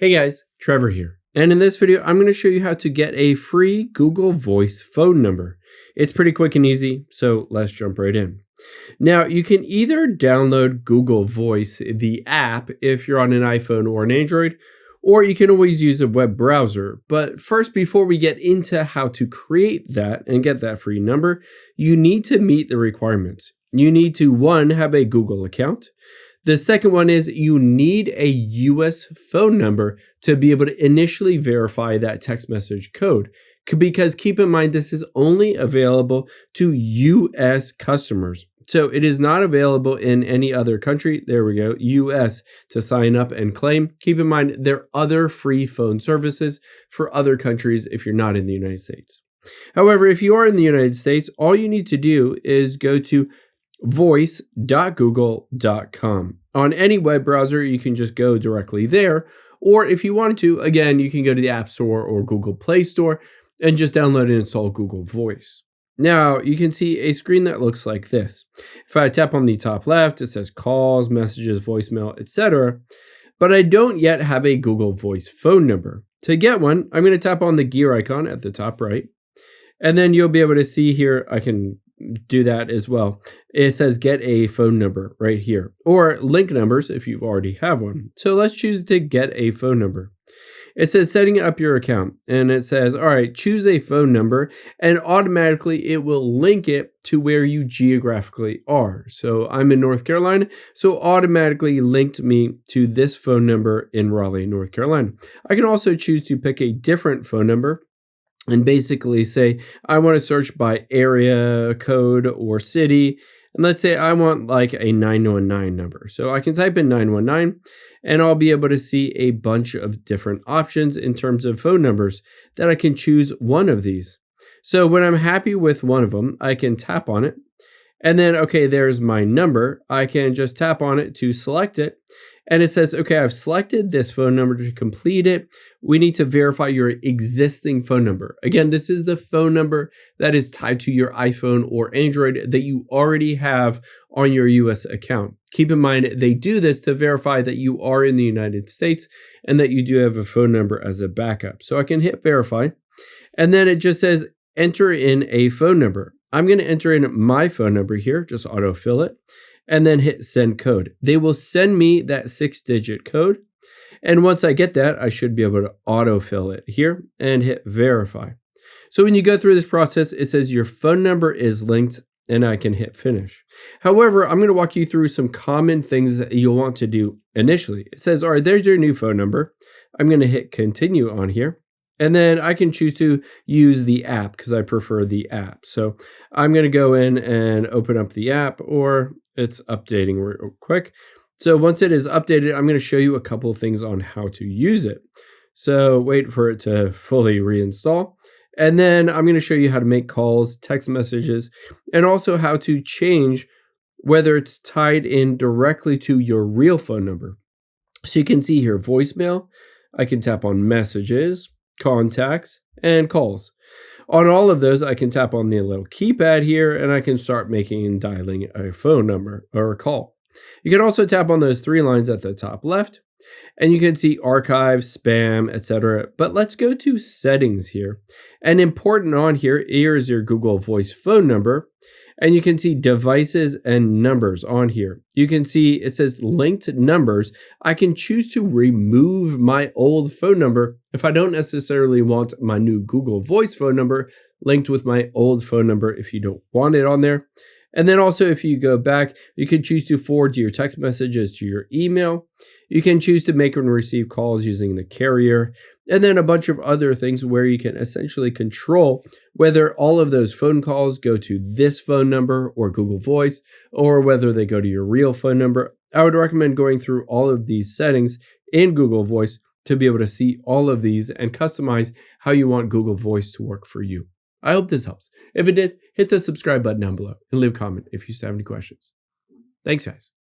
Hey guys, Trevor here. And in this video, I'm going to show you how to get a free Google Voice phone number. It's pretty quick and easy, so let's jump right in. Now, you can either download Google Voice, the app, if you're on an iPhone or an Android, or you can always use a web browser. But first, before we get into how to create that and get that free number, you need to meet the requirements. You need to, one, have a Google account. The second one is you need a US phone number to be able to initially verify that text message code. Because keep in mind, this is only available to US customers. So it is not available in any other country. There we go, US, to sign up and claim. Keep in mind, there are other free phone services for other countries if you're not in the United States. However, if you are in the United States, all you need to do is go to voice.google.com. On any web browser, you can just go directly there. Or if you wanted to, again, you can go to the App Store or Google Play Store and just download and install Google Voice. Now, you can see a screen that looks like this. If I tap on the top left, it says calls, messages, voicemail, etc. But I don't yet have a Google Voice phone number. To get one, I'm going to tap on the gear icon at the top right. And then you'll be able to see here, I can do that as well. It says get a phone number right here, or link numbers if you already have one. So let's choose to get a phone number. It says setting up your account, and it says, all right, choose a phone number, and automatically it will link it to where you geographically are. So I'm in North Carolina, so automatically linked me to this phone number in Raleigh, North Carolina. I can also choose to pick a different phone number and basically say, I want to search by area code or city. And let's say I want like a 919 number. So I can type in 919 and I'll be able to see a bunch of different options in terms of phone numbers that I can choose one of these. So when I'm happy with one of them, I can tap on it. And then, okay, there's my number. I can just tap on it to select it. And it says, okay, I've selected this phone number to complete it. We need to verify your existing phone number. Again, this is the phone number that is tied to your iPhone or Android that you already have on your US account. Keep in mind, they do this to verify that you are in the United States and that you do have a phone number as a backup. So I can hit verify. And then it just says, enter in a phone number. I'm going to enter in my phone number here, just autofill it. And then hit send code. They will send me that 6-digit code. And once I get that, I should be able to autofill it here and hit verify. So when you go through this process, it says your phone number is linked and I can hit finish. However, I'm going to walk you through some common things that you'll want to do initially. It says, all right, there's your new phone number. I'm going to hit continue on here. And then I can choose to use the app because I prefer the app. So I'm going to go in and open up the app, or it's updating real quick. So once it is updated, I'm going to show you a couple of things on how to use it. So wait for it to fully reinstall. And then I'm going to show you how to make calls, text messages, and also how to change whether it's tied in directly to your real phone number. So you can see here, voicemail. I can tap on messages, contacts, and calls. On all of those, I can tap on the little keypad here and I can start making and dialing a phone number or a call. You can also tap on those 3 lines at the top left and you can see archive, spam, etc. But let's go to settings here. And important on here is your Google Voice phone number. And you can see devices and numbers on here. You can see it says linked numbers. I can choose to remove my old phone number if I don't necessarily want my new Google Voice phone number linked with my old phone number if you don't want it on there. And then also if you go back, you can choose to forward your text messages to your email. You can choose to make and receive calls using the carrier, and then a bunch of other things where you can essentially control whether all of those phone calls go to this phone number or Google Voice, or whether they go to your real phone number. I would recommend going through all of these settings in Google Voice to be able to see all of these and customize how you want Google Voice to work for you. I hope this helps. If it did, hit the subscribe button down below and leave a comment if you still have any questions. Thanks, guys.